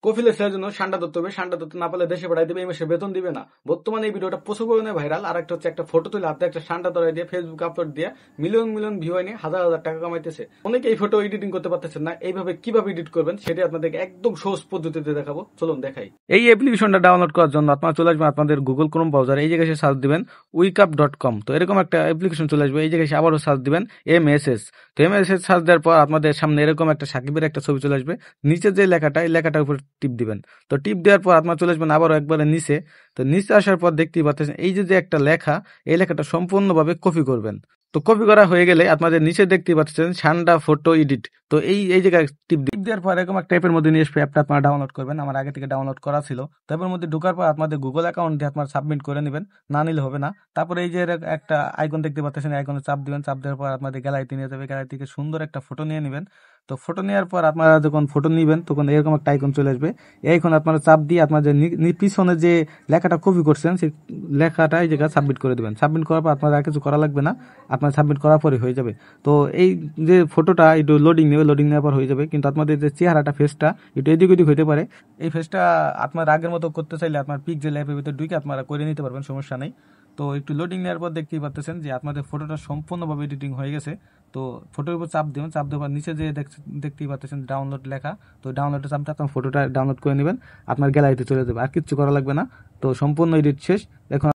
কফিলের ছেলের জন্য সান্ডা ধরতে হবে, সান্ডা ধরতে না পারলে দেশে পাঠাই দেবে, এই মাসে বেতন দিবে না। বর্তমানে এই ভিডিওটা প্রচুর পরিমাণে ভাইরাল। আর একটা হচ্ছে একটা ফটো তুলে হাতে একটা সান্ডা ধরাই দিয়ে ফেসবুক আপলোড দিয়ে মিলিয়ন মিলিয়ন ভিউ এনে হাজার হাজার টাকা কামাইতেছে। অনেকে এই ফটো এডিটিং করতে পারতেছেন না, এইভাবে কিভাবে এডিট করবেন সেটা আপনাদেরকে একদম সহজ পদ্ধতিতে দেখাবো, চলুন দেখাই। এই অ্যাপ্লিকেশনটা ডাউনলোড করার জন্য আপনারা চলে আসবেন আপনাদের গুগল ক্রোম ব্রাউজার, এই জায়গায় সার্চ দিবেন উইকআপ.com। তো এরকম একটা অ্যাপ্লিকেশন চলে আসবে, এই জায়গায় আবারও সার্চ দিবেন এমএসএস। তো এমএসএস সার্চ দেওয়ার পর আপনাদের সামনে এরকম একটা সাকিবের একটা ছবি চলে আসবে। নিচে যে লেখাটা, এই লেখাটার উপর টিপ দিবেন। তো টিপ দেওয়ার পর আপনার চলে আসবেন আবারও একবারে নিচে। তো নিচে আসার পর দেখতেই পাচ্ছেন এই যে একটা লেখা, এই লেখাটা সম্পূর্ণভাবে কপি করবেন। তো কপি করা হয়ে গেলে আপনাদের নিচে দেখতে পাচ্ছেন সান্ডা ফটো এডিট। তো এই জায়গায় টিপ দেওয়ার পর এরকম একটা অ্যাপের মধ্যে নিয়ে আসবে, অ্যাপটা আপনারা ডাউনলোড করবেন। আমার আগে থেকে ডাউনলোড করা ছিল। তো অ্যাপের মধ্যে ঢোকার পর আপনাদের গুগল অ্যাকাউন্ট দিয়ে আপনারা সাবমিট করে নেবেন, না নিলে হবে না। তারপরে এই যে একটা আইকন দেখতে পাচ্ছেন, আইকনে চাপ দিবেন। চাপ দেওয়ার পর আপনাদের গ্যালারিতে নিয়ে যাবে, গ্যালারি থেকে সুন্দর একটা ফটো নিয়ে নেবেন। তো ফটো নেওয়ার পর আপনারা যখন ফটো নিবেন তখন এরকম একটা আইকন চলে আসবে। এই আইকন আপনারা চাপ দিয়ে আপনাদের পিছনে যে লেখাটা কপি করছেন সেই লেখাটা এই জায়গায় সাবমিট করে দিবেন। সাবমিট করার পর আপনারা আর কিছু করা লাগবে না, আপনার সাবমিট করার পরে হয়ে যাবে। তো এই যে ফটোটা একটু লোডিং নেবে, লোডিং নেওয়ার পর হয়ে যাবে। কিন্তু আপনাদের যে চেহারাটা, ফেসটা একটু এদিক ওদিক হইতে পারে। এই ফেসটা আপনার আগের মতো করতে চাইলে আপনার পিক্সেল অ্যাপের ভিতরে ঢুকে আপনারা করে নিতে পারবেন, সমস্যা নেই। তো একটু লোডিং নেওয়ার পর দেখতেই পাচ্ছেন যে আপনাদের ফটোটা সম্পূর্ণভাবে এডিটিং হয়ে গেছে। তো ফটোর উপর চাপ দেবেন, চাপ দেওয়ার নিচে যে দেখতেই পাচ্ছেন ডাউনলোড লেখা। তো ডাউনলোডে চাপ দিয়ে আপনার ফটোটা ডাউনলোড করে নেবেন, আপনার গ্যালারিতে চলে যাবে, আর কিচ্ছু করা লাগবে না। তো সম্পূর্ণ এডিট শেষ। এখন